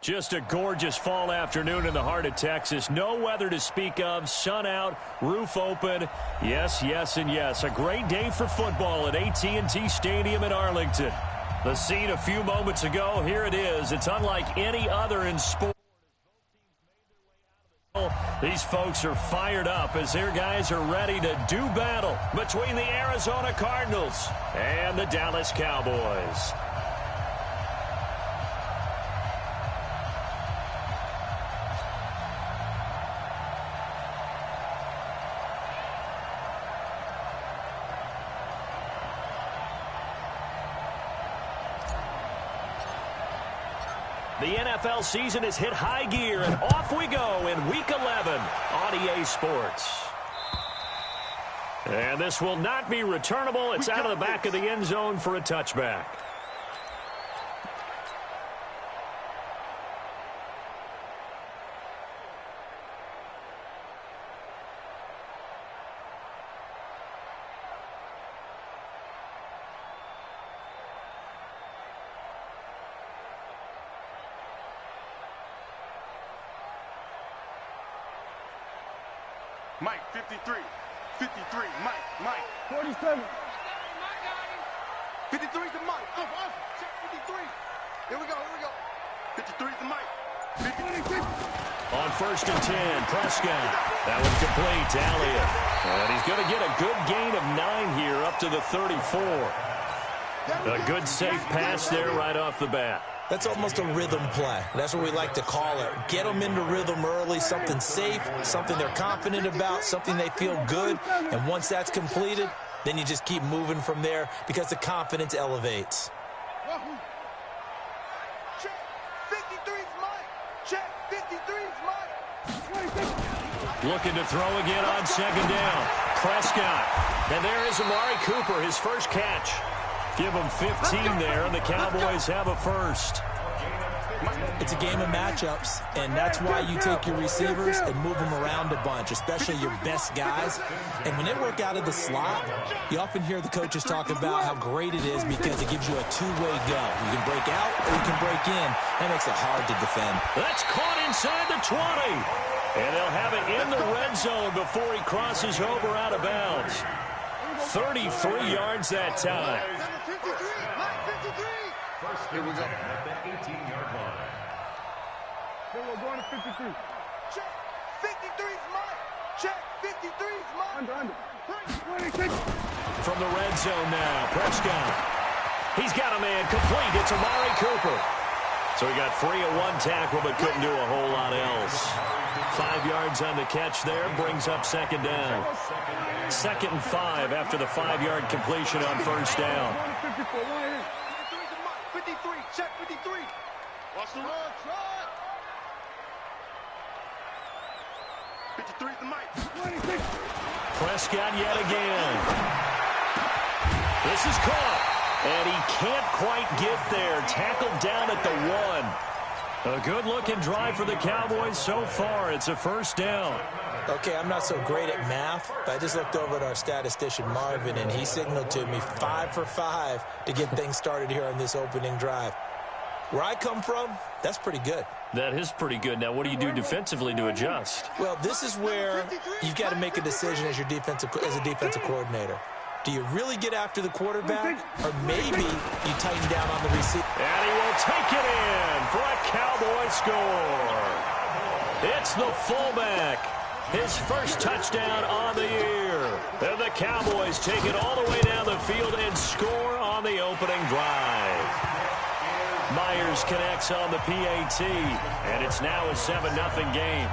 Just a gorgeous fall afternoon in the heart of Texas. No weather to speak of. Sun out, roof open. Yes, yes, and yes. A great day for football at AT&T Stadium in Arlington. The scene a few moments ago, here it is. It's unlike any other in sport. These folks are fired up as their guys are ready to do battle between the Arizona Cardinals and the Dallas Cowboys. The NFL season has hit high gear, and off we go in Week 11 on EA Sports. And this will not be returnable. It's out of the back of the end zone for a touchback. Mike, 53. 53, Mike. 47. 53 to Mike. Check 53. Here we go. 53 to Mike. 56. On 1st and 10, Prescott. That one's complete to Elliott. And he's going to get a good gain of 9 here up to the 34. A good safe pass there right off the bat. That's almost a rhythm play. That's what we like to call it. Get them into rhythm early, something safe, something they're confident about, something they feel good. And once that's completed, then you just keep moving from there because the confidence elevates. Check 53's Mike. Check 53's Mike. Looking to throw again on 2nd down. Prescott. And there is Amari Cooper, his first catch. Give him 15 there, and the Cowboys have a first. It's a game of matchups, and that's why you take your receivers and move them around a bunch, especially your best guys. And when they work out of the slot, you often hear the coaches talk about how great it is because it gives you a two-way go. You can break out or you can break in. That makes it hard to defend. That's caught inside the 20. And they'll have it in the red zone before he crosses over out of bounds. 33 yards that time. 53, Mike, 53. Here we go. At the 18-yard line. Then we're going to 53. Check 53's Mike. Check 53's Mike. Under. 26. From the red zone now, Prescott. He's got a man complete. It's Amari Cooper. So he got free of one tackle but couldn't do a whole lot else. 5 yards on the catch there, brings up 2nd down. 2nd and 5 after the 5-yard completion on 1st down. 53, check 53. Watch the run, try. 53's the Mike. 26. Prescott yet again. This is caught. And he can't quite get there. Tackled down at the 1. A good-looking drive for the Cowboys so far. It's a 1st down. Okay, I'm not so great at math, but I just looked over at our statistician, Marvin, and he signaled to me 5 for 5 to get things started here on this opening drive. Where I come from, that's pretty good. That is pretty good. Now, what do you do defensively to adjust? Well, this is where you've got to make a decision as a defensive coordinator. Do you really get after the quarterback, or maybe you tighten down on the receiver? And he will take it in for a Cowboy score. It's the fullback. His first touchdown on the year. And the Cowboys take it all the way down the field and score on the opening drive. Myers connects on the PAT, and it's now a 7-0 game.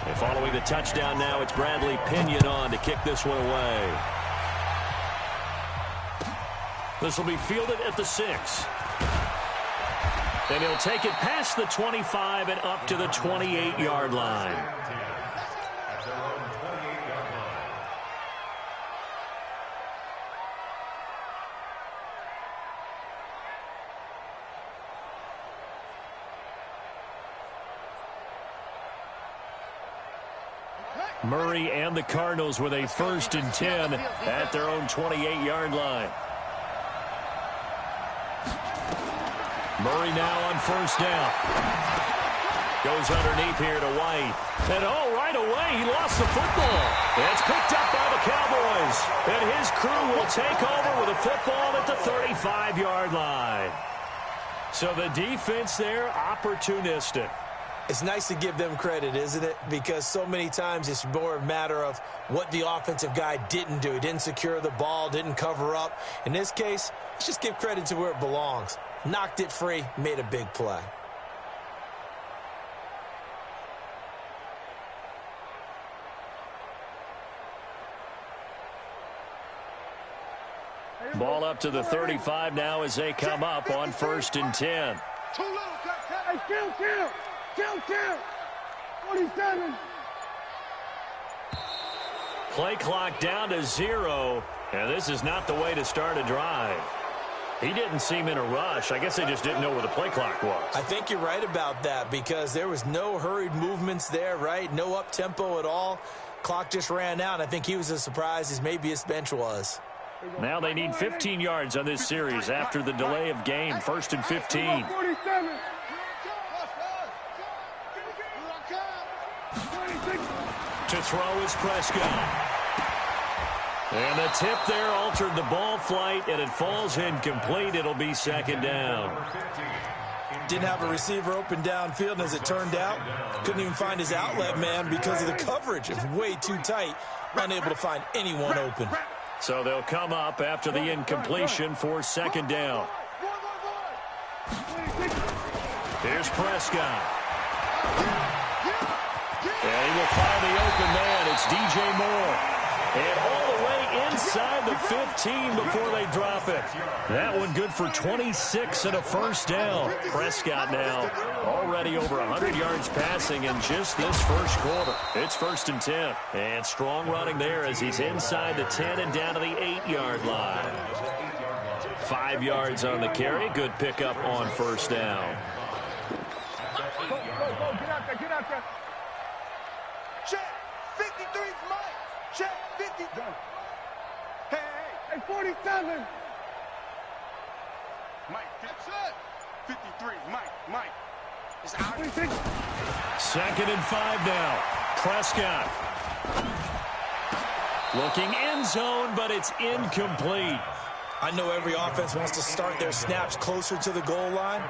And following the touchdown now, it's Bradley Pinion on to kick this one away. This will be fielded at the 6. And he'll take it past the 25 and up to the 28-yard line. Murray and the Cardinals with a 1st and 10 at their own 28-yard line. Murray now on first down. Goes underneath here to White. And right away, he lost the football. It's picked up by the Cowboys. And his crew will take over with a football at the 35-yard line. So the defense there, opportunistic. It's nice to give them credit, isn't it? Because so many times it's more a matter of what the offensive guy didn't do. He didn't secure the ball, didn't cover up. In this case, let's just give credit to where it belongs. Knocked it free, made a big play. Ball up to the 35 now as they come up on 1st and 10. Too little, Hey, kill. 47. Play clock down to 0, and this is not the way to start a drive. He didn't seem in a rush. I guess they just didn't know where the play clock was. I think you're right about that because there was no hurried movements there, right? No up-tempo at all. Clock just ran out. I think he was as surprised as maybe his bench was. Now they need 15 yards on this series after the delay of game. 1st and 15. 47. To throw is Prescott. And the tip there altered the ball flight, and it falls incomplete. It'll be 2nd down. Didn't have a receiver open downfield, and as it turned out, couldn't even find his outlet man because of the coverage. It was way too tight, unable to find anyone open. So they'll come up after the incompletion for 2nd down. Here's Prescott. And he will find the open man. It's DJ Moore. And all the way inside the 15 before they drop it. That one good for 26 and a 1st down. Prescott now already over 100 yards passing in just this first quarter. It's 1st and 10. And strong running there as he's inside the 10 and down to the 8-yard line. 5 yards on the carry. Good pickup on 1st down. Go, get out there. Check. 53's Mike. Check. 50. Hey, 47. Mike, that's it. 53, Mike. It's out. 26. 2nd and 5 now. Prescott. Looking end zone, but it's incomplete. I know every offense wants to start their snaps closer to the goal line,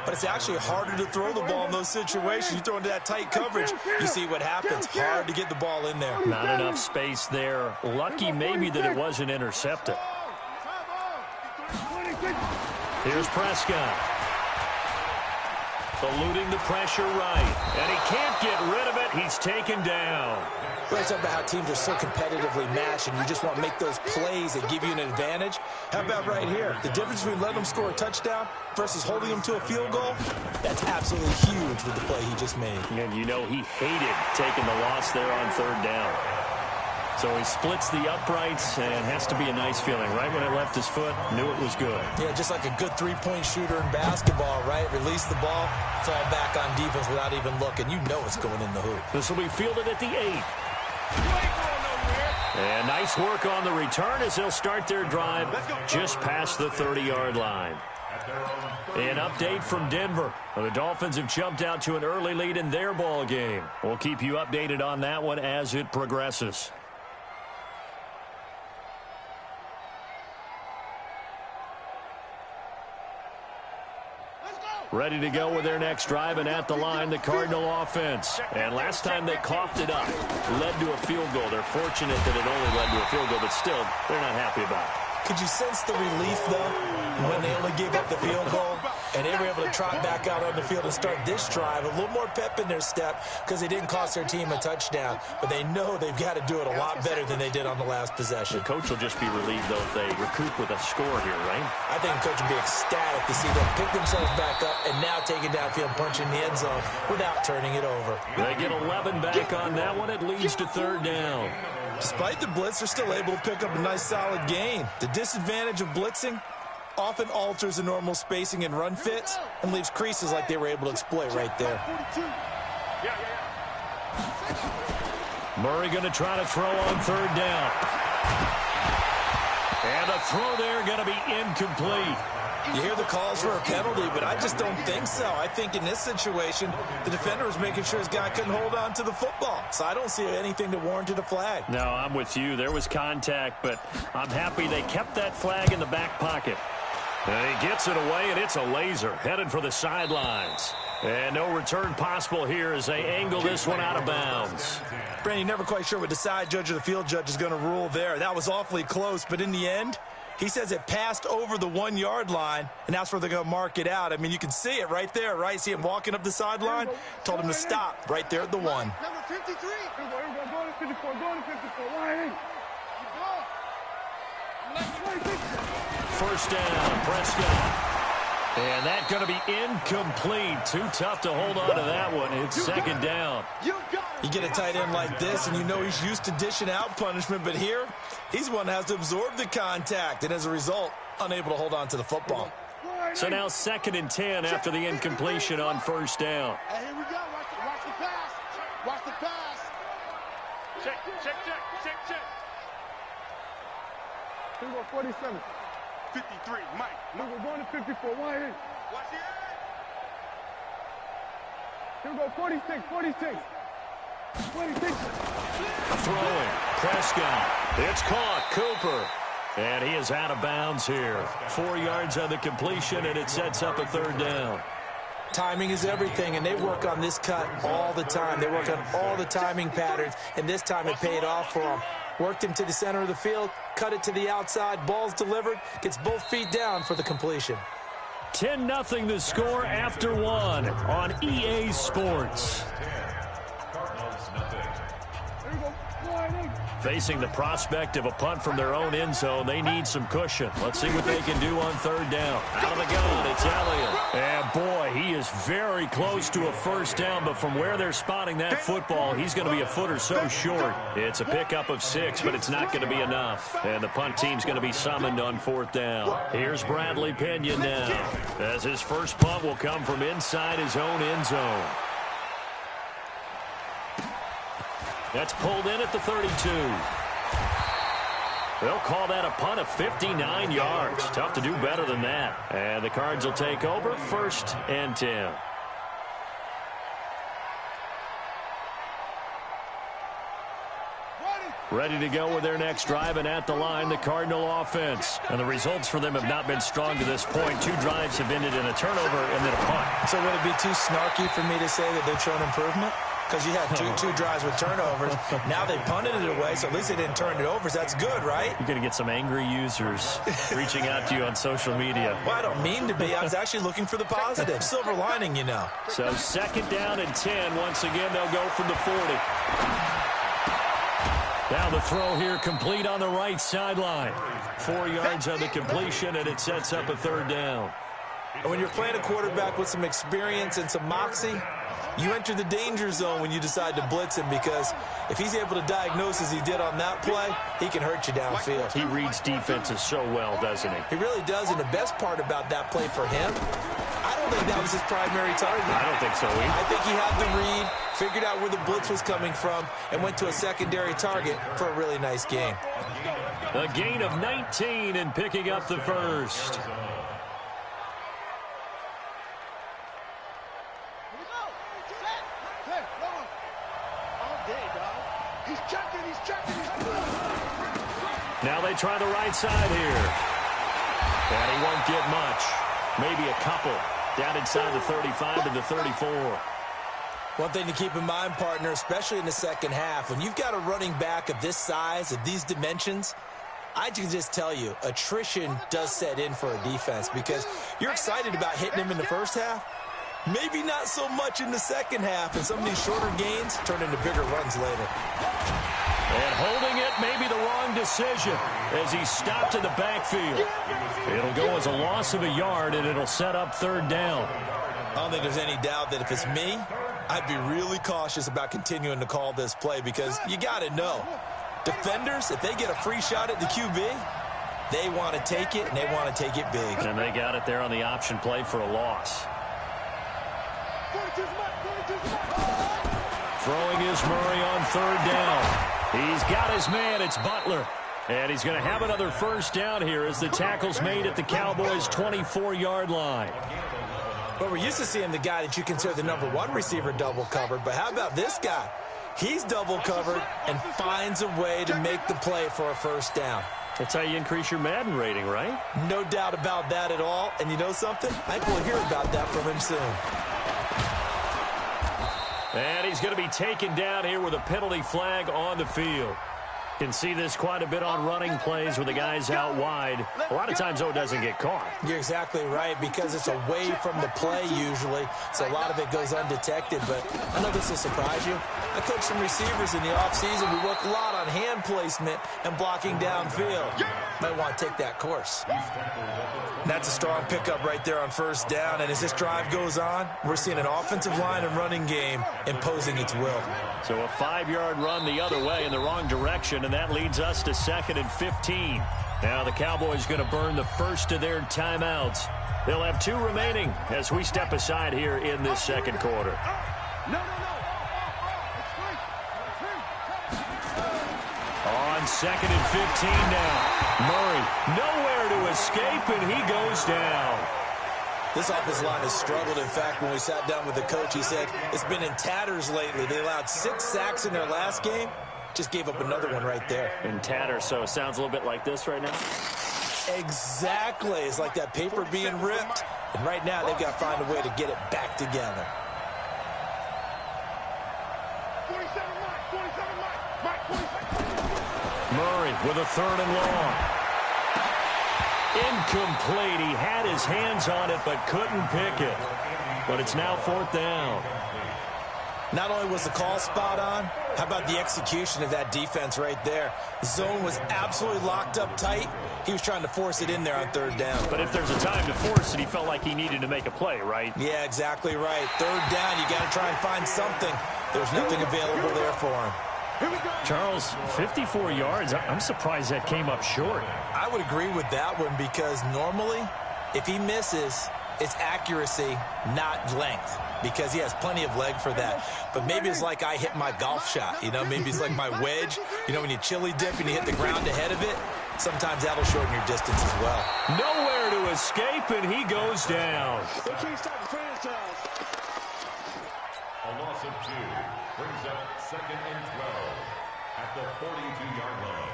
but it's actually harder to throw the ball in those situations. You throw into that tight coverage, you see what happens. Hard to get the ball in there. Not enough space there. Lucky maybe that it wasn't intercepted. Here's Prescott. Eluding the pressure right. And he can't get rid of it. He's taken down. We're talking about how teams are so competitively matched, and you just want to make those plays that give you an advantage. How about right here? The difference between letting them score a touchdown versus holding them to a field goal, that's absolutely huge with the play he just made. And you know he hated taking the loss there on 3rd down. So he splits the uprights, and has to be a nice feeling. Right when it left his foot, knew it was good. Yeah, just like a good three-point shooter in basketball, right? Release the ball, fall back on defense without even looking. You know it's going in the hoop. This will be fielded at the 8. And nice work on the return as they'll start their drive just past the 30-yard line. An update from Denver. The Dolphins have jumped out to an early lead in their ball game. We'll keep you updated on that one as it progresses. Ready to go with their next drive, and at the line, the Cardinal offense. And last time they coughed it up, led to a field goal. They're fortunate that it only led to a field goal, but still, they're not happy about it. Could you sense the relief, though, when they only gave up the field goal and they were able to trot back out on the field and start this drive? A little more pep in their step because they didn't cost their team a touchdown, but they know they've got to do it a lot better than they did on the last possession. The coach will just be relieved, though, if they recoup with a score here, right? I think the coach will be ecstatic to see them pick themselves back up and now take it downfield, punch in the end zone without turning it over. They get 11 back on that one. It leads to 3rd down. Despite the blitz, they're still able to pick up a nice solid gain. The disadvantage of blitzing often alters the normal spacing and run fits and leaves creases like they were able to exploit right there. Murray going to try to throw on 3rd down. And the throw there going to be incomplete. You hear the calls for a penalty, but I just don't think so. I think in this situation, the defender was making sure his guy couldn't hold on to the football. So I don't see anything that warranted a flag. No, I'm with you. There was contact, but I'm happy they kept that flag in the back pocket. And he gets it away, and it's a laser headed for the sidelines. And no return possible here as they angle this one out of bounds. Brandon, you're never quite sure what the side judge or the field judge is going to rule there. That was awfully close, but in the end, he says it passed over the 1-yard line, and that's where they're going to mark it out. I mean, you can see it right there, right? See him walking up the sideline? Told him to stop right there at the 1. Number 53. Here we go. Going to 54. Going to 54. Line in. First down, Prescott. And that's going to be incomplete. Too tough to hold on to that one. It's second down. You get a tight end like this, and you know he's used to dishing out punishment, but here, he's the one that has to absorb the contact, and as a result, unable to hold on to the football. So now 2nd and 10 after the incompletion on first down. Hey, here we go. Watch the pass. Watch the pass. Check. Here we go, 47. 53, Mike. Here we go, going to 54. Line in. Watch it. Here we go, 46. 26. Throwing, Prescott. It's caught, Cooper. And he is out of bounds here. 4 yards on the completion, and it sets up a third down. Timing is everything, and they work on this cut all the time. They work on all the timing patterns, and this time it paid off for them. Worked him to the center of the field, cut it to the outside, ball's delivered, gets both feet down for the completion. 10-0 the score after 1 on EA Sports. Facing the prospect of a punt from their own end zone, they need some cushion. Let's see what they can do on third down. Out of the gun, it's Elliott. And boy, he is very close to a first down, but from where they're spotting that football, he's going to be a foot or so short. It's a pickup of 6, but it's not going to be enough. And the punt team's going to be summoned on 4th down. Here's Bradley Pinion now, as his first punt will come from inside his own end zone. That's pulled in at the 32. They'll call that a punt of 59 yards. Tough to do better than that. And the Cards will take over 1st and 10. Ready to go with their next drive, and at the line, the Cardinal offense. And the results for them have not been strong to this point. 2 drives have ended in a turnover and then a punt. So would it be too snarky for me to say that they've shown improvement? Because you had two drives with turnovers. Now they punted it away, so at least they didn't turn it over. So that's good, right? You're going to get some angry users reaching out to you on social media. Well, I don't mean to be. I was actually looking for the positive. Silver lining, you know. So 2nd down and 10. Once again, they'll go from the 40. Now the throw here complete on the right sideline. 4 yards on the completion, and it sets up a third down. And when you're playing a quarterback with some experience and some moxie, you enter the danger zone when you decide to blitz him, because if he's able to diagnose as he did on that play, he can hurt you downfield. He reads defenses so well, doesn't he? He really does, and the best part about that play for him, I don't think that was his primary target. I don't think so either. I think he had the read, figured out where the blitz was coming from, and went to a secondary target for a really nice gain. A gain of 19 and picking up the first. Now they try the right side here. And he won't get much. Maybe a couple. Down inside the 35 to the 34. One thing to keep in mind, partner, especially in the second half, when you've got a running back of this size, of these dimensions, I can just tell you, attrition does set in for a defense, because you're excited about hitting him in the first half. Maybe not so much in the second half, and some of these shorter gains turn into bigger runs later. And holding it may be the wrong decision as he stopped in the backfield. It'll go as a loss of a yard, and it'll set up third down. I don't think there's any doubt that if it's me, I'd be really cautious about continuing to call this play, because you got to know, defenders, if they get a free shot at the QB, they want to take it, and they want to take it big. And they got it there on the option play for a loss. Throwing is Murray on third down. He's got his man. It's Butler. And he's going to have another first down here as the tackle's made at the Cowboys' 24-yard line. Well, we're used to seeing the guy that you consider the number one receiver double covered, but how about this guy? He's double covered and finds a way to make the play for a first down. That's how you increase your Madden rating, right? No doubt about that at all. And you know something? I think we'll hear about that from him soon. And he's going to be taken down here with a penalty flag on the field. Can see this quite a bit on running plays with the guys out wide. A lot of times, though, it doesn't get caught. You're exactly right, because it's away from the play usually, so a lot of it goes undetected. But I know this will surprise you. I coach some receivers in the offseason. We work a lot on hand placement and blocking downfield. Might want to take that course. That's a strong pickup right there on first down. And as this drive goes on, we're seeing an offensive line and running game imposing its will. So a 5-yard run the other way in the wrong direction, and that leads us to 2nd and 15. Now the Cowboys going to burn the first of their timeouts. They'll have 2 remaining as we step aside here in this second quarter. On 2nd and 15 now. Murray nowhere to escape, and he goes down. This offensive line has struggled. In fact, when we sat down with the coach, he said it's been in tatters lately. They allowed 6 sacks in their last game. Just gave up another one right there. In tatters, so it sounds a little bit like this right now. Exactly. It's like that paper being ripped. And right now, they've got to find a way to get it back together. 47 Mike, 47 Mike. Murray with a 3rd and long. Incomplete. He had his hands on it but couldn't pick it. But it's now 4th down. Not only was the call spot on, how about the execution of that defense right there? The zone was absolutely locked up tight. He was trying to force it in there on 3rd down. But if there's a time to force it, he felt like he needed to make a play, right? Yeah, exactly right. 3rd down, you got to try and find something. There's nothing available there for him. Charles, 54 yards. I'm surprised that came up short. I would agree with that one, because normally, if he misses, it's accuracy, not length, because he has plenty of leg for that. But maybe it's like I hit my golf shot, you know? Maybe it's like my wedge. You know, when you chili dip and you hit the ground ahead of it, sometimes that'll shorten your distance as well. Nowhere to escape, and he goes down. They can't stop the franchise. A loss of 2 brings up 2nd and 12 at the 42-yard line.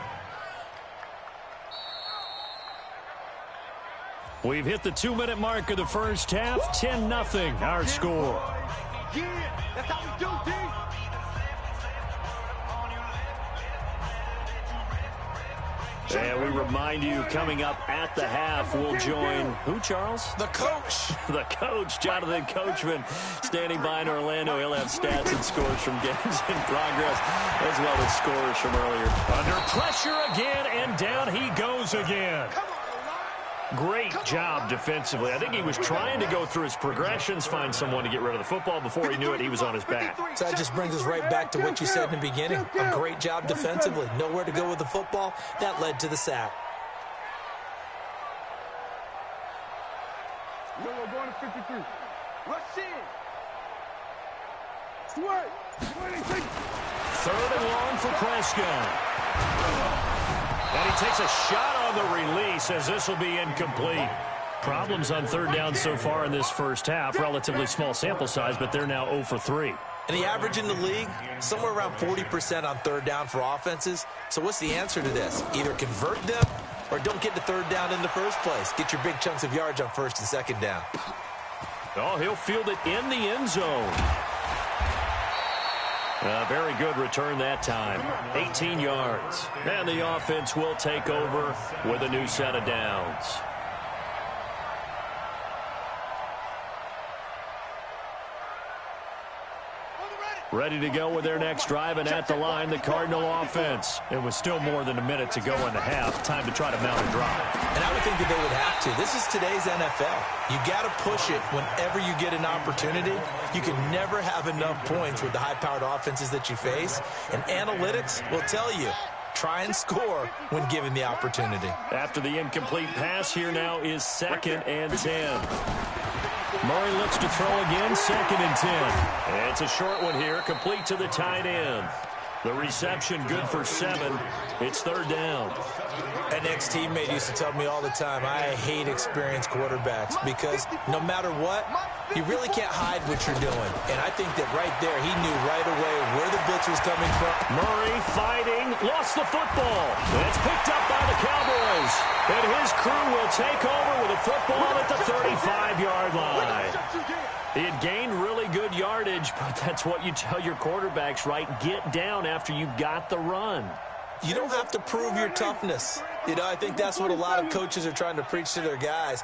We've hit the 2-minute mark of the first half. 10-0, our score. Yeah, that's how we do, D. And we remind you, coming up at the half, we'll join who, Charles? The coach. The coach, Jonathan Coachman, standing by in Orlando. He'll have stats and scores from games in progress, as well as scores from earlier. Under pressure again, and down he goes again. Great job defensively. I think he was trying to go through his progressions, find someone to get rid of the football. Before he knew it, he was on his back. So that just brings us right back to what you said in the beginning. A great job defensively. Nowhere to go with the football. That led to the sack. No, we're going to 53. Rush in. Sweat. 26. 3rd and long for Prescott. And he takes a shot on the release, as this will be incomplete. Problems on 3rd down so far in this first half. Relatively small sample size, but they're now 0 for 3. And the average in the league, somewhere around 40% on 3rd down for offenses. So what's the answer to this? Either convert them or don't get to 3rd down in the first place. Get your big chunks of yards on 1st and 2nd down. Oh, he'll field it in the end zone. A very good return that time. 18 yards. And the offense will take over with a new set of downs. Ready to go with their next drive, and at the line, the Cardinal offense. It was still more than a minute to go in the half. Time to try to mount a drive. And I would think that they would have to. This is today's NFL. You got to push it whenever you get an opportunity. You can never have enough points with the high-powered offenses that you face. And analytics will tell you, try and score when given the opportunity. After the incomplete pass, here now is 2nd and 10. Murray looks to throw again, 2nd and 10. It's a short one here, complete to the tight end. The reception good for 7. It's third down. An ex-teammate used to tell me all the time, I hate experienced quarterbacks because no matter what, you really can't hide what you're doing. And I think that right there, he knew right away where the blitz was coming from. Murray fighting, lost the football. It's picked up by the Cowboys. And his crew will take over with a football at the 35-yard line. He had gained really good yardage, but that's what you tell your quarterbacks, right? Get down after you've got the run. You don't have to prove your toughness. You know, I think that's what a lot of coaches are trying to preach to their guys.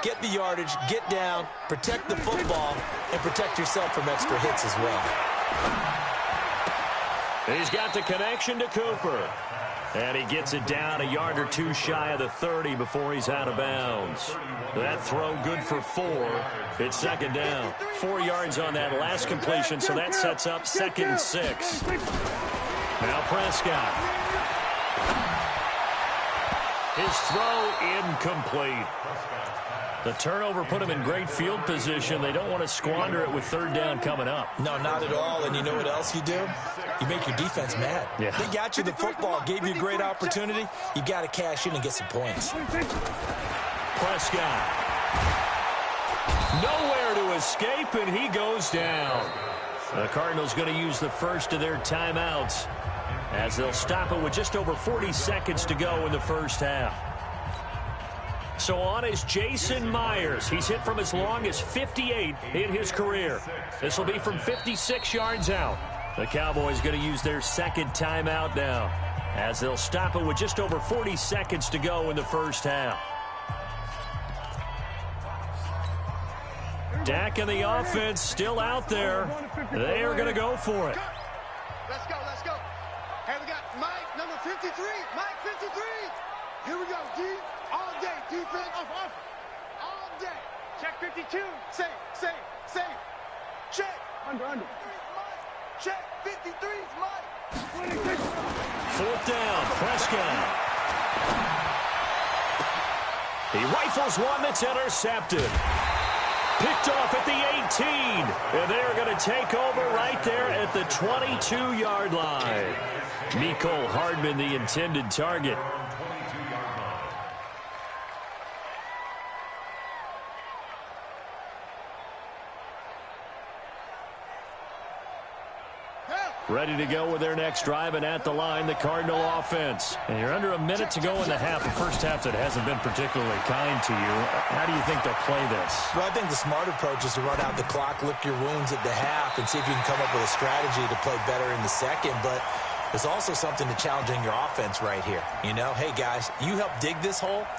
Get the yardage, get down, protect the football, and protect yourself from extra hits as well. He's got the connection to Cooper. And he gets it down a yard or two shy of the 30 before he's out of bounds. That throw good for 4. It's second down. 4 yards on that last completion, so that sets up 2nd and 6. Now Prescott. His throw incomplete. The turnover put him in great field position. They don't want to squander it with third down coming up. No, not at all. And you know what else you do? You make your defense mad. Yeah. They got you the football, gave you a great opportunity. You got to cash in and get some points. Prescott. Nowhere to escape, and he goes down. The Cardinals going to use the first of their timeouts as they'll stop it with just over 40 seconds to go in the first half. So on is Jason Myers. He's hit from as long as 58 in his career. This will be from 56 yards out. The Cowboys going to use their second timeout now as they'll stop it with just over 40 seconds to go in the first half. Dak and the offense still out there. They are going to go for it. Let's go, let's go. Hey, we got Mike, number 53. Mike, 53. Here we go, D. All day, defense, off. All day. Check 52. Say. Check. Under. Check 53's Mike. 4th down, Prescott. He rifles one that's intercepted. Picked off at the 18. And they're going to take over right there at the 22-yard line. Mecole Hardman, the intended target. Ready to go with their next drive, and at the line, the Cardinal offense. And you're under a minute to go in the half, a first half that hasn't been particularly kind to you. How do you think they'll play this? Well, I think the smart approach is to run out the clock, lick your wounds at the half, and see if you can come up with a strategy to play better in the second. But there's also something to challenging your offense right here. You know, hey, guys, you help dig this hole.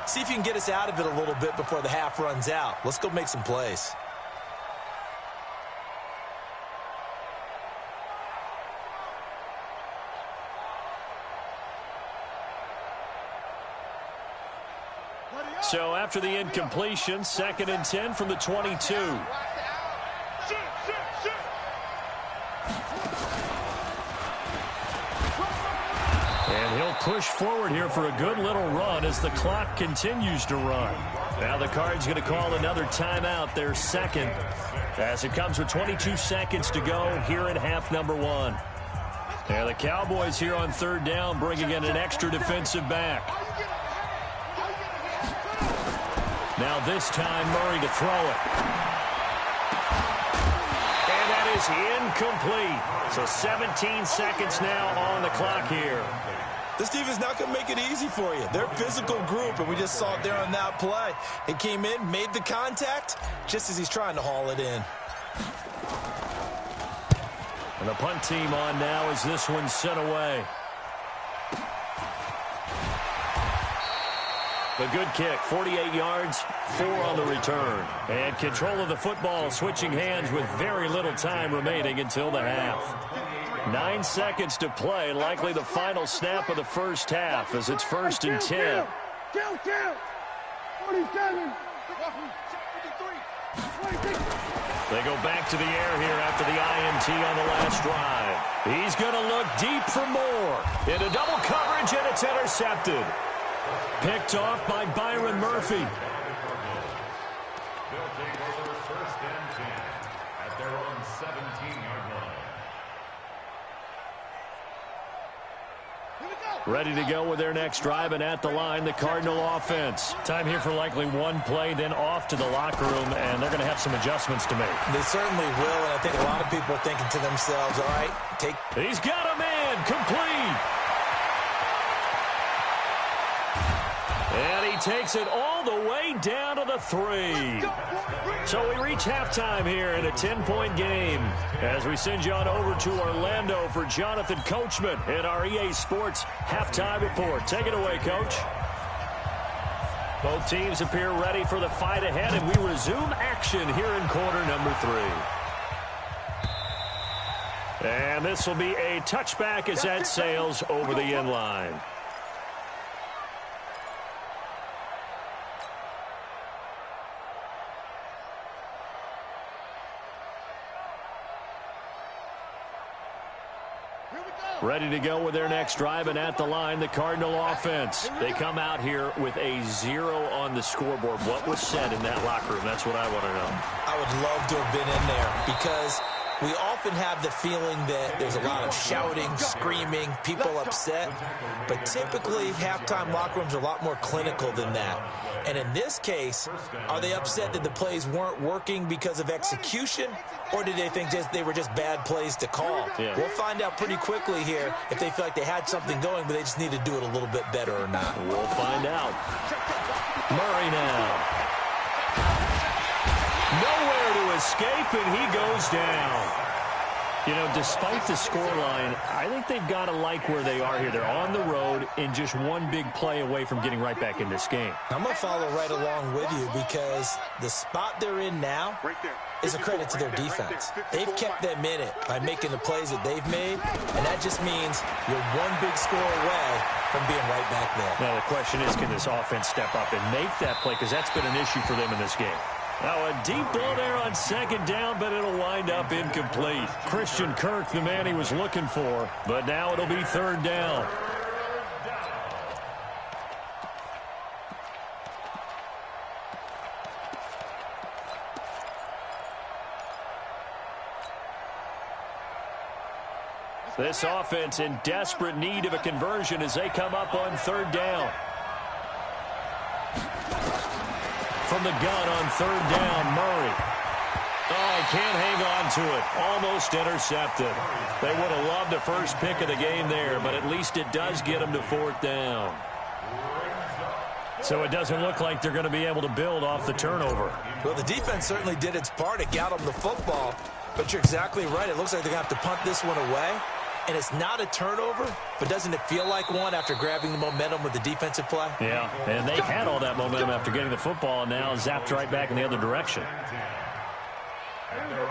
See if you can get us out of it a little bit before the half runs out. Let's go make some plays. So after the incompletion, 2nd and 10 from the 22. And he'll push forward here for a good little run as the clock continues to run. Now the Cards going to call another timeout, their second, as it comes with 22 seconds to go here in half number 1. And the Cowboys here on third down bringing in an extra defensive back. Now this time, Murray to throw it. And that is incomplete. So 17 seconds now on the clock here. This defense not going to make it easy for you. They're a physical group, and we just saw it there on that play. He came in, made the contact, just as he's trying to haul it in. And the punt team on now as this one's sent away. A good kick, 48 yards, 4 on the return. And control of the football switching hands with very little time remaining until the half. 9 seconds to play, likely the final snap of the first half as it's 1st and 10. Count. 47. They go back to the air here after the INT on the last drive. He's going to look deep for more. Into double coverage, and it's intercepted. Picked off by Byron Murphy. They'll take over 1st and 10 at their own 17-yard line. Ready to go with their next drive, and at the line, the Cardinal offense. Time here for likely one play, then off to the locker room, and they're going to have some adjustments to make. They certainly will, and I think a lot of people are thinking to themselves, all right, He's got a man, complete. And he takes it all the way down to the 3. So we reach halftime here in a 10-point game as we send you on over to Orlando for Jonathan Coachman in our EA Sports Halftime Report. Take it away, Coach. Both teams appear ready for the fight ahead, and we resume action here in quarter number 3. And this will be a touchback as that sails over the end line. Ready to go with their next drive, and at the line, the Cardinal offense. They come out here with a 0 on the scoreboard. What was said in that locker room? That's what I want to know. I would love to have been in there because we often have the feeling that there's a lot of shouting, screaming, people upset. But typically, halftime locker rooms are a lot more clinical than that. And in this case, are they upset that the plays weren't working because of execution, or did they think they were just bad plays to call? Yeah. We'll find out pretty quickly here if they feel like they had something going, but they just need to do it a little bit better or not. We'll find out. Murray now. Nowhere to escape, and he goes down. You know, despite the scoreline, I think they've got to like where they are here. They're on the road and just one big play away from getting right back in this game. I'm going to follow right along with you because the spot they're in now is a credit to their defense. They've kept them in it by making the plays that they've made, and that just means you're one big score away from being right back there. Now, the question is, can this offense step up and make that play? Because that's been an issue for them in this game. Now, a deep ball there on second down, but it'll wind up incomplete. Christian Kirk, the man he was looking for, but now it'll be third down. This offense in desperate need of a conversion as they come up on third down. From the gun on third down, Murray. Oh, can't hang on to it. Almost intercepted. They would have loved the first pick of the game there, but at least it does get them to fourth down. So it doesn't look like they're going to be able to build off the turnover. Well, the defense certainly did its part to get them the football, but you're exactly right. It looks like they're going to have to punt this one away. And it's not a turnover, but doesn't it feel like one after grabbing the momentum with the defensive play? Yeah, and they had all that momentum after getting the football, and now zapped right back in the other direction.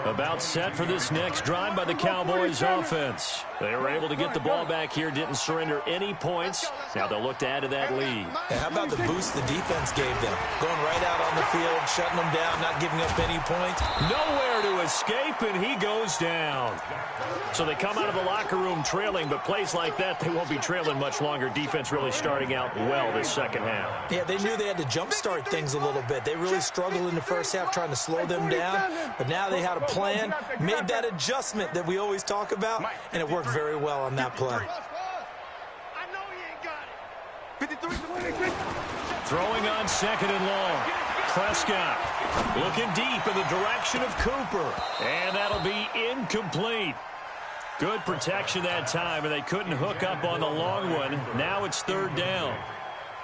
About set for this next drive by the Cowboys offense. They were able to get the ball back here, didn't surrender any points. Now they'll look to add to that lead. And how about the boost the defense gave them? Going right out on the field, shutting them down, not giving up any points. Nowhere to escape, and he goes down. So they come out of the locker room trailing, but plays like that, they won't be trailing much longer. Defense really starting out well this second half. Yeah, they knew they had to jumpstart things a little bit. They really struggled in the first half trying to slow them down, but now they had a plan, made that adjustment that we always talk about, and it worked very well on that play. Throwing on second and long. Prescott looking deep in the direction of Cooper, and that'll be incomplete. Good protection that time, and they couldn't hook up on the long one. Now it's third down.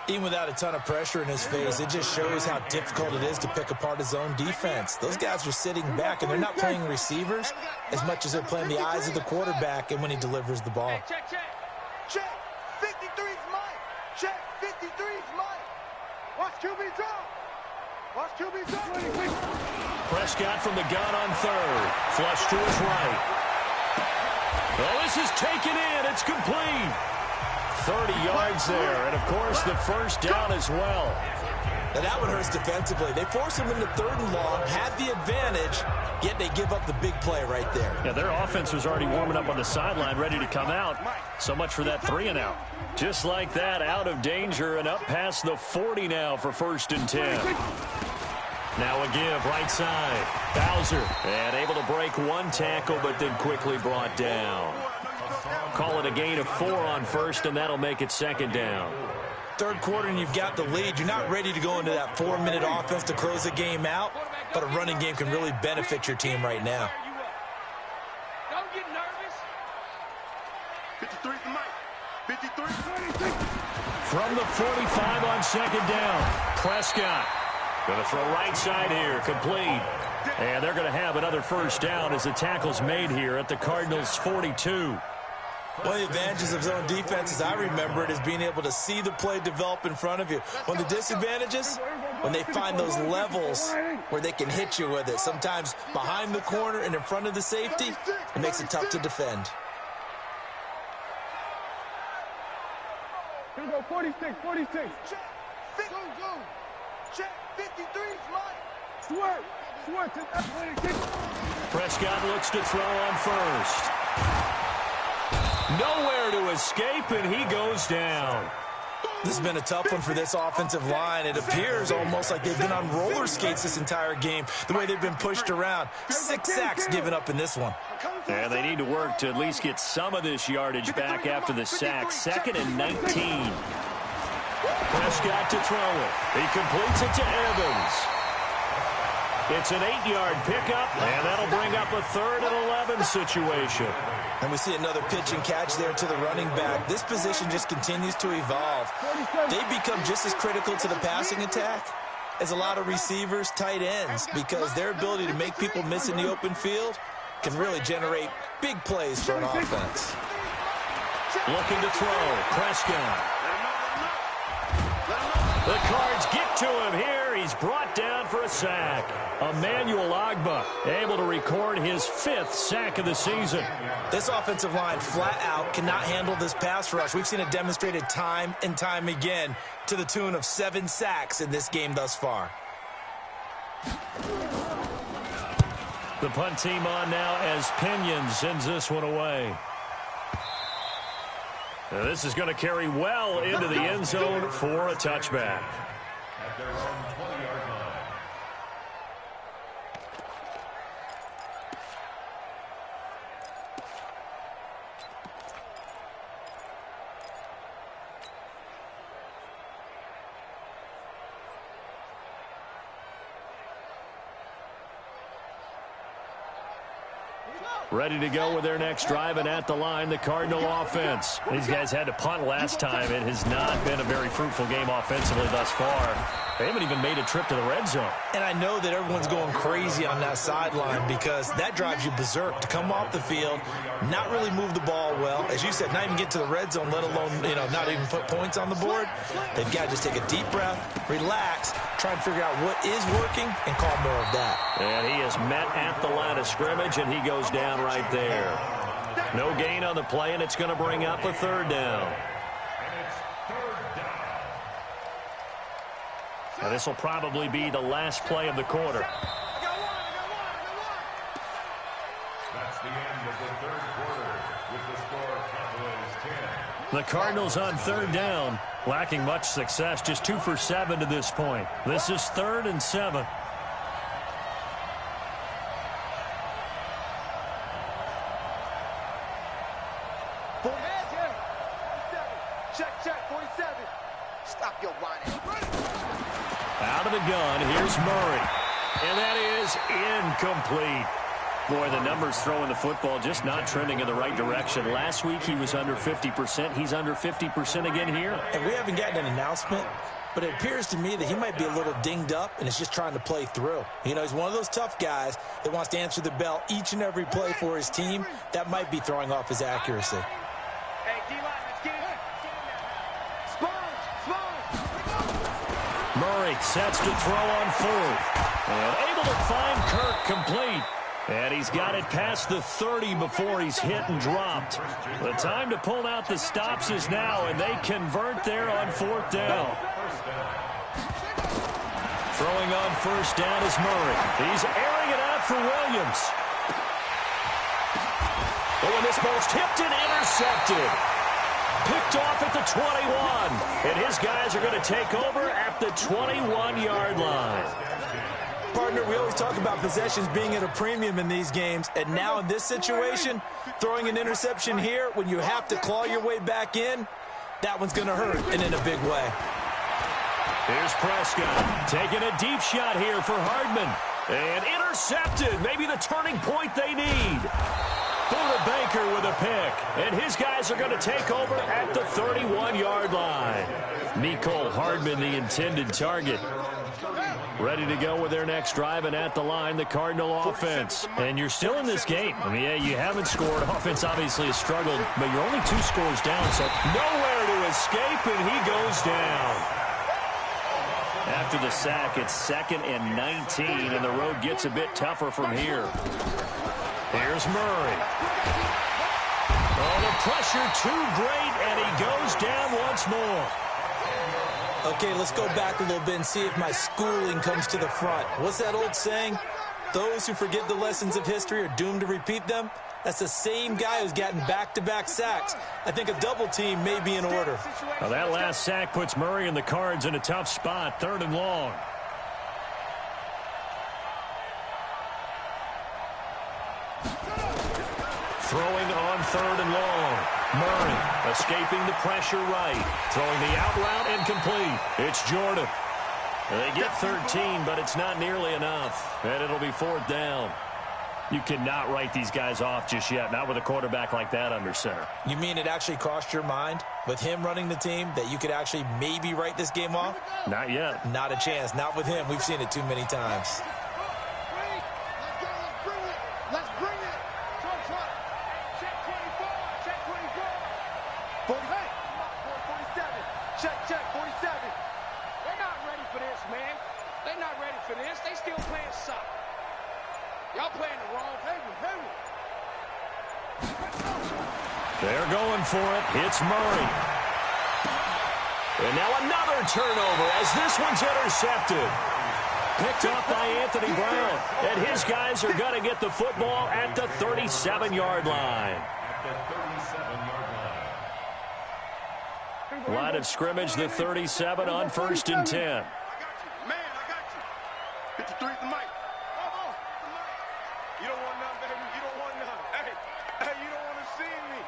Even without a ton of pressure in his face, it just shows how difficult it is to pick apart his own defense. Those guys are sitting back, and they're not playing receivers as much as they're playing the eyes of the quarterback and when he delivers the ball. Check, check, check. Check. 53's Mike. Check. 53's Mike. Watch QB draw. Watch QB draw. Prescott from the gun on third. Flush to his right. Well, this is taken in. It's complete. 30 yards there, and of course the first down as well. And that one hurts defensively. They force him into third and long, had the advantage, yet they give up the big play right there. Yeah, their offense was already warming up on the sideline, ready to come out. So much for that 3 and out. Just like that, out of danger and up past the 40 now for first and 10. Now a give, right side. Bowser, and able to break one tackle, but then quickly brought down. call it a gain of 4 on first, and that'll make it second down. Third quarter and you've got the lead. You're not ready to go into that 4-minute offense to close the game out, but a running game can really benefit your team right now. Don't get nervous. 53 for Mike. 53. From the 45 on second down, Prescott going to throw right side here, complete. And they're going to have another first down as the tackle's made here at the Cardinals' 42. One of the advantages of zone defense, as I remember it, is being able to see the play develop in front of you. One of the disadvantages, when they find those levels where they can hit you with it. Sometimes behind the corner and in front of the safety, it makes it tough to defend. Here we go, 46, 46. Check, go. Check, 53, Mike. Sweat to that 26. Prescott looks to throw on first. Nowhere to escape, and he goes down. This has been a tough one for this offensive line. It appears almost like they've been on roller skates this entire game, the way they've been pushed around. 6 sacks given up in this one. And they need to work to at least get some of this yardage back after the sack. 2nd and 19. Prescott to throw it. He completes it to Evans. It's an 8-yard pickup, and that'll bring up a 3rd and 11 situation. And we see another pitch and catch there to the running back. This position just continues to evolve. They become just as critical to the passing attack as a lot of receivers, tight ends, because their ability to make people miss in the open field can really generate big plays for an offense. Looking to throw, Prescott. The Cards get to him here. He's brought down for a sack. Emmanuel Ogbah able to record his 5th sack of the season. This offensive line flat out cannot handle this pass rush. We've seen it demonstrated time and time again to the tune of 7 sacks in this game thus far. The punt team on now as Pinion sends this one away. Now this is going to carry well into the end zone for a touchback. At their own 20-yard line. Ready to go with their next drive, and at the line, the Cardinal offense. These guys had to punt last time. It has not been a very fruitful game offensively thus far. They haven't even made a trip to the red zone. And I know that everyone's going crazy on that sideline because that drives you berserk to come off the field, not really move the ball well. As you said, not even get to the red zone, let alone, not even put points on the board. They've got to just take a deep breath, relax, try and figure out what is working, and call more of that. And he is met at the line of scrimmage, and he goes down right there. No gain on the play, and it's going to bring up a 3rd down. And this will probably be the last play of the quarter. That's the end of the 3rd quarter with the score Cowboys 10. The Cardinals on 3rd down, lacking much success, just 2 for 7 to this point. This is 3rd and 7. Check, 47. Stop your whining. Out of the gun, here's Murray. And that is incomplete. Boy, the numbers throwing the football just not trending in the right direction. Last week he was under 50%. He's under 50% again here. And we haven't gotten an announcement, but it appears to me that he might be a little dinged up and is just trying to play through. He's one of those tough guys that wants to answer the bell each and every play for his team. That might be throwing off his accuracy. Hey, D-line, let's get it. Murray sets to throw on 4th. And able to find Kirk complete. And he's got it past the 30 before he's hit and dropped. The time to pull out the stops is now, and they convert there on 4th down. Throwing on 1st down is Murray. He's airing it out for Williams. Oh, and this ball's tipped and intercepted. Picked off at the 21. And his guys are going to take over at the 21-yard line. partner, we always talk about possessions being at a premium in these games, and now in this situation, throwing an interception here when you have to claw your way back in, that one's going to hurt, and in a big way. Here's Prescott taking a deep shot here for Hardman. And intercepted, maybe the turning point they need. Buda Baker with a pick, and his guys are going to take over at the 31-yard line. Mecole Hardman, the intended target. Ready to go with their next drive, and at the line, the Cardinal offense. And you're still in this game. I mean, yeah, you haven't scored. Offense obviously has struggled, but you're only 2 scores down, so nowhere to escape, and he goes down. After the sack, it's 2nd and 19, and the road gets a bit tougher from here. Here's Murray. Oh, the pressure too great, and he goes down once more. Okay, let's go back a little bit and see if my schooling comes to the front. What's that old saying? Those who forget the lessons of history are doomed to repeat them. That's the same guy who's gotten back-to-back sacks. I think a double team may be in order. Now that last sack puts Murray and the Cards in a tough spot, 3rd and long. Throwing on 3rd and long. Murray escaping the pressure right. Throwing the out route incomplete. It's Jordan. They get 13, but it's not nearly enough. And it'll be 4th down. You cannot write these guys off just yet, not with a quarterback like that under center. You mean it actually crossed your mind with him running the team that you could actually maybe write this game off? Not yet. Not a chance. Not with him. We've seen it too many times. Let's bring it. Check 24. Check 24. 47. Check 47. They're not ready for this, man. They're not ready for this. They still playing soccer. Y'all playing the wrong thing. They're going for it. It's Murray. And now another turnover as this one's intercepted. Picked up by Anthony Brown. And his guys are going to get the football at the 37-yard line. Line of scrimmage, the 37 on 1st and 10. I got you. 53's the mic. You don't want none, baby. You don't want none. Hey, you don't want to see me.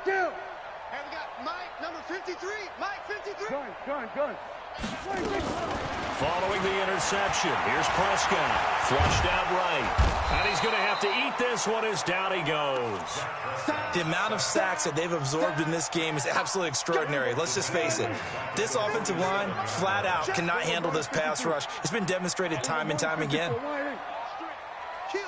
Kill. Hey, we got Mike, number 53. Mike, 53. Gun. Following the interception, here's Prescott. Flushed out right. And he's going to have to eat this one as down he goes. The amount of sacks that they've absorbed in this game is absolutely extraordinary. Let's just face it. This offensive line, flat out, cannot handle this pass rush. It's been demonstrated time and time again. Kill.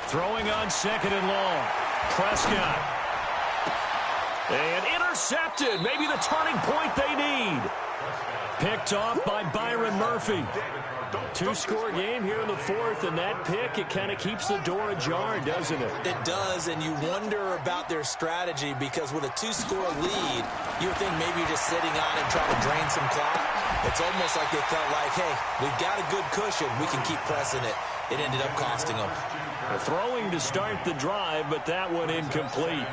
Throwing on 2nd and long. Prescott. And intercepted. Maybe the turning point they need. Picked off by Byron Murphy. 2-score game here in the 4th, and that pick, it kind of keeps the door ajar, doesn't it? It does, and you wonder about their strategy because with a 2-score lead, you would think maybe you're just sitting on it and trying to drain some clock. It's almost like they felt like, hey, we've got a good cushion. We can keep pressing it. It ended up costing them. Throwing to start the drive, but that one incomplete.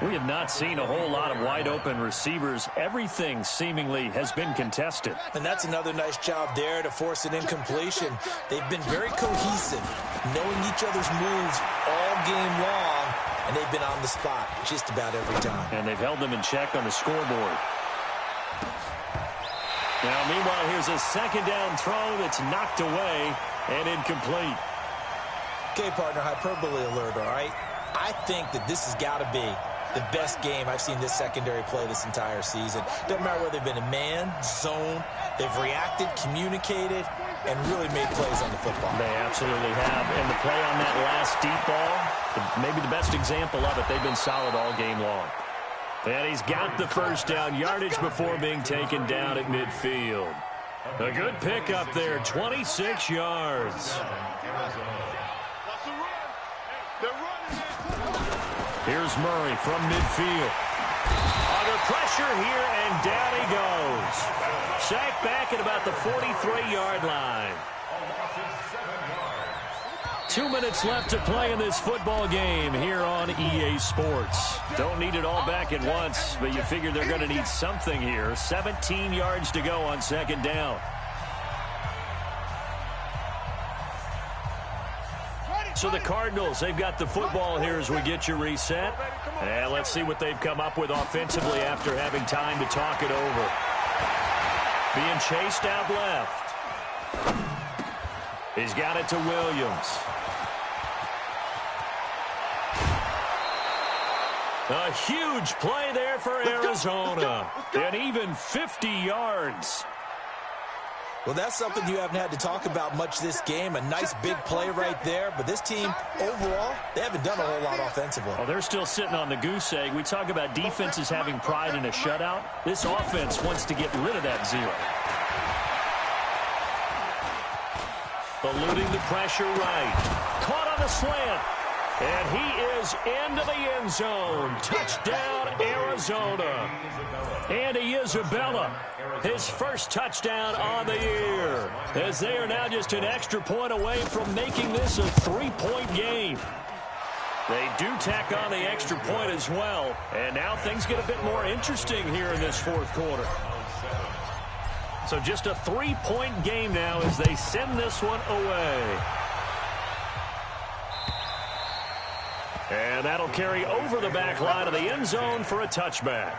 We have not seen a whole lot of wide-open receivers. Everything seemingly has been contested. And that's another nice job there to force an incompletion. They've been very cohesive, knowing each other's moves all game long, and they've been on the spot just about every time. And they've held them in check on the scoreboard. Now, meanwhile, here's a 2nd down throw that's knocked away and incomplete. Okay, partner, hyperbole alert, all right? I think that this has got to be the best game I've seen this secondary play this entire season. Doesn't matter whether they've been in man, zone, they've reacted, communicated, and really made plays on the football. They absolutely have. And the play on that last deep ball, maybe the best example of it, they've been solid all game long. And he's got the 1st down yardage before being taken down at midfield. A good pick up there, 26 yards. Here's Murray from midfield. Under pressure here, and down he goes. Sacked back at about the 43-yard line. 2 minutes left to play in this football game here on EA Sports. Don't need it all back at once, but you figure they're going to need something here. 17 yards to go on second down. So the Cardinals, they've got the football here as we get you reset. And let's see what they've come up with offensively after having time to talk it over. Being chased out left. He's got it to Williams. A huge play there for Arizona. And even 50 yards. Well, that's something you haven't had to talk about much this game. A nice big play right there. But this team, overall, they haven't done a whole lot offensively. Well, they're still sitting on the goose egg. We talk about defenses having pride in a shutout. This offense wants to get rid of that zero. Eluding the pressure right. Caught on the slant. And he is into the end zone. Touchdown, Arizona. Andy Isabella, his first touchdown on the year, as they are now just an extra point away from making this a 3-point game. They do tack on the extra point as well, and now things get a bit more interesting here in this fourth quarter. So just a 3-point game now as they send this one away. And that'll carry over the back line of the end zone for a touchback.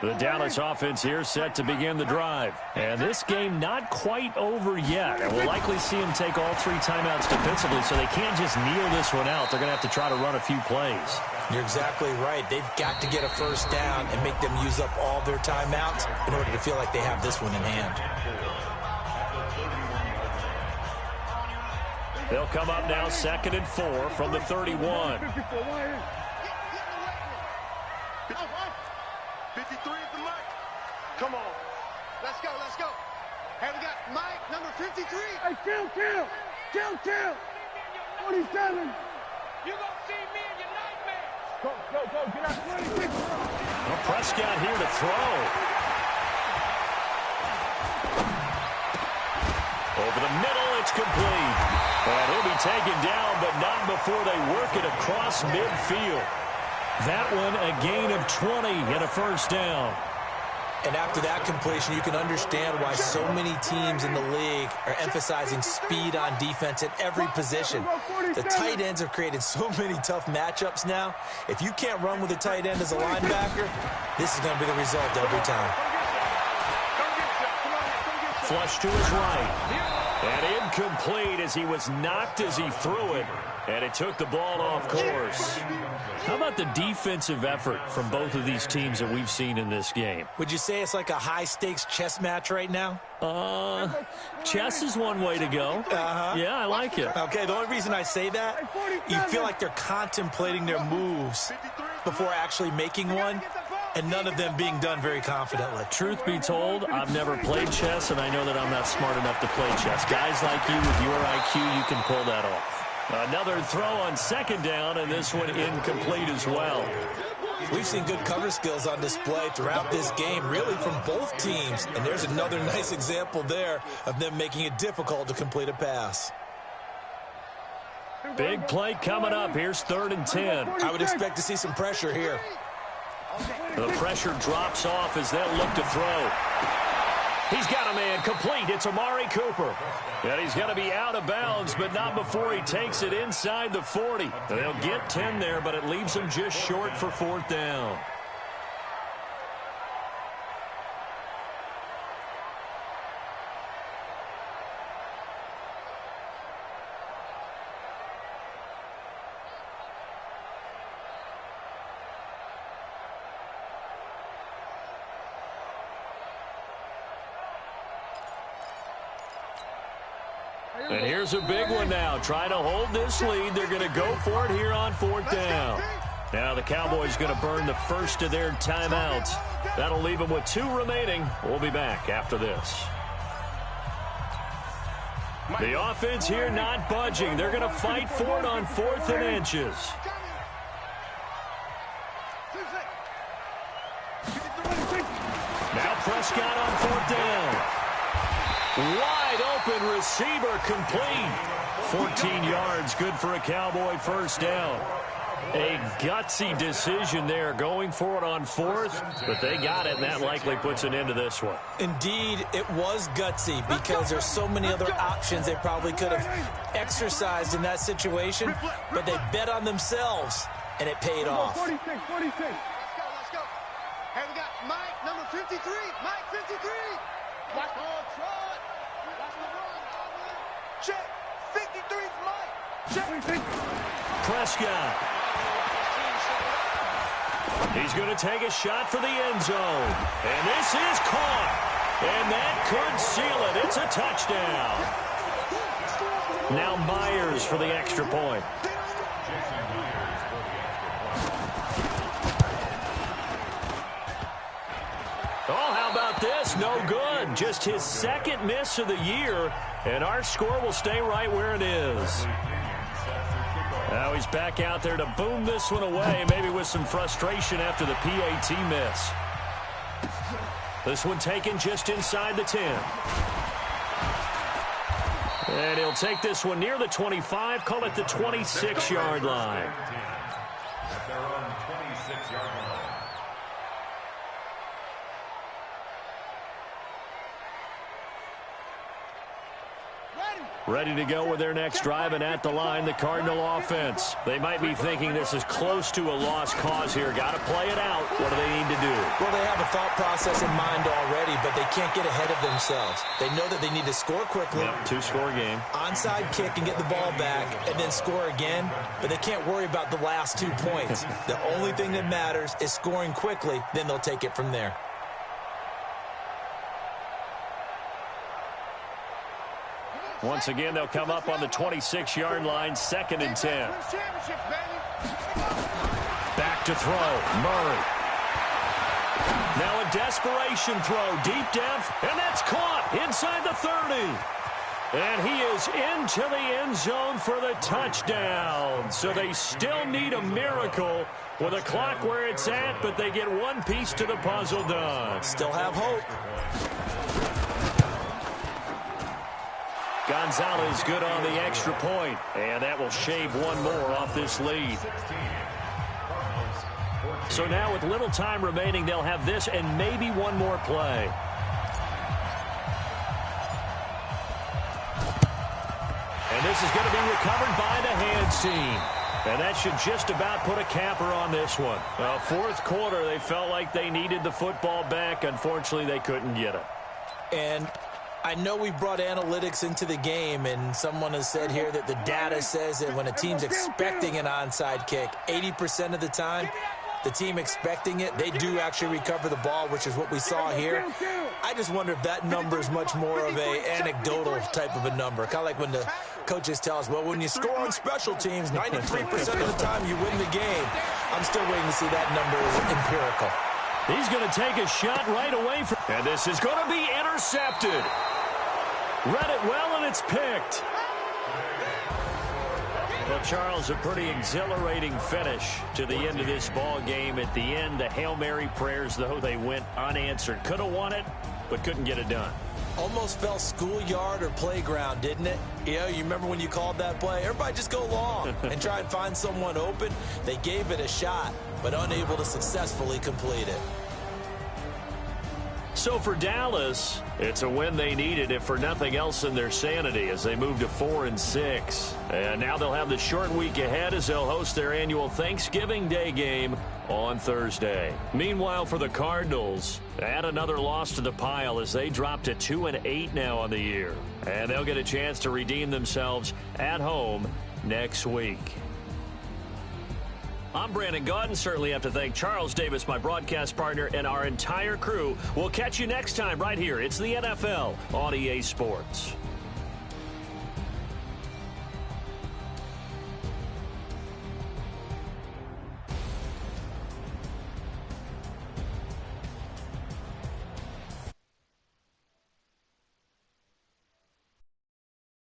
The Dallas offense here set to begin the drive. And this game not quite over yet. And we'll likely see them take all 3 timeouts defensively, so they can't just kneel this one out. They're going to have to try to run a few plays. You're exactly right. They've got to get a first down and make them use up all their timeouts in order to feel like they have this one in hand. They'll come up now 2nd and 4 from the 31. 53 is the mic. Come on. Let's go, let's go. Hey, we got Mike, number 53. Hey, kill. 47. You gonna see me in your nightmares. Go. Get out 26. Well, Prescott here to throw. Over the middle, it's complete. And he'll be taken down, but not before they work it across midfield. That one, a gain of 20 and a first down. And after that completion, you can understand why so many teams in the league are emphasizing speed on defense at every position. The tight ends have created so many tough matchups now. If you can't run with a tight end as a linebacker, this is going to be the result every time. Flush to his right. And incomplete as he was knocked as he threw it. And it took the ball off course. How about the defensive effort from both of these teams that we've seen in this game? Would you say it's like a high-stakes chess match right now? Chess is one way to go. Yeah, I like it. Okay, the only reason I say that, you feel like they're contemplating their moves before actually making one, and none of them being done very confidently. Truth be told, I've never played chess, and I know that I'm not smart enough to play chess. Guys like you with your IQ, you can pull that off. Another throw on 2nd down, and this one incomplete as well. We've seen good cover skills on display throughout this game, really from both teams. And there's another nice example there of them making it difficult to complete a pass. Big play coming up. Here's 3rd and 10. I would expect to see some pressure here. The pressure drops off as they'll look to throw. He's got a man complete. It's Amari Cooper. And he's going to be out of bounds, but not before he takes it inside the 40. They'll get 10 there, but it leaves them just short for 4th down. And here's a big one now. Trying to hold this lead. They're going to go for it here on 4th down. Now the Cowboys going to burn the first of their timeouts. That'll leave them with 2 remaining. We'll be back after this. The offense here not budging. They're going to fight for it on 4th and inches. Prescott on 4th down. Wide open receiver complete. 14 yards, good for a Cowboy first down. A gutsy decision there, going for it on 4th, but they got it, and that likely puts an end to this one. Indeed, it was gutsy because there's so many other options they probably could have exercised in that situation, but they bet on themselves, and it paid off. 46. Let's go. Hey, we got Mike, number 53. Mike, 53. Watch the trot. Watch the run. Check. 53's Mike. Check. Prescott. He's going to take a shot for the end zone. And this is caught. And that could seal it. It's a touchdown. Now Myers for the extra point. Oh, how about this? No good. Just his second miss of the year. And our score will stay right where it is. Now he's back out there to boom this one away, maybe with some frustration after the PAT miss. This one taken just inside the 10. And he'll take this one near the 25, call it the 26-yard line. At their own 26-yard line. Ready to go with their next drive, and at the line, the Cardinal offense. They might be thinking this is close to a lost cause here. Got to play it out. What do they need to do? Well, they have a thought process in mind already, but they can't get ahead of themselves. They know that they need to score quickly. Yep, two-score game. Onside kick and get the ball back, and then score again, but they can't worry about the last 2 points. The only thing that matters is scoring quickly, then they'll take it from there. Once again, they'll come up on the 26-yard line, 2nd and 10. Back to throw, Murray. Now a desperation throw, deep depth, and that's caught inside the 30. And he is into the end zone for the touchdown. So they still need a miracle with a clock where it's at, but they get one piece to the puzzle done. Still have hope. Gonzalez good on the extra point, and that will shave one more off this lead. So now with little time remaining, they'll have this and maybe one more play. And this is going to be recovered by the hands team. And that should just about put a capper on this one. Well, 4th quarter, they felt like they needed the football back. Unfortunately, they couldn't get it. And I know we brought analytics into the game, and someone has said here that the data says that when a team's expecting an onside kick, 80% of the time, the team expecting it, they do actually recover the ball, which is what we saw here. I just wonder if that number is much more of a anecdotal type of a number. Kind of like when the coaches tell us, well, when you score on special teams, 93% of the time you win the game. I'm still waiting to see that number is empirical. He's going to take a shot right away from, and this is going to be intercepted. Read it well, and it's picked. Well, Charles, a pretty exhilarating finish to the end of this ball game. At the end, the Hail Mary prayers, though, they went unanswered. Could have won it, but couldn't get it done. Almost felt schoolyard or playground, didn't it? You remember when you called that play? Everybody just go long and try and find someone open. They gave it a shot, but unable to successfully complete it. So for Dallas, it's a win they needed, if for nothing else in their sanity, as they move to 4-6. And now they'll have the short week ahead as they'll host their annual Thanksgiving Day game on Thursday. Meanwhile, for the Cardinals, add another loss to the pile as they drop to 2-8 now on the year. And they'll get a chance to redeem themselves at home next week. I'm Brandon Gaudin. Certainly have to thank Charles Davis, my broadcast partner, and our entire crew. We'll catch you next time right here. It's the NFL on EA Sports.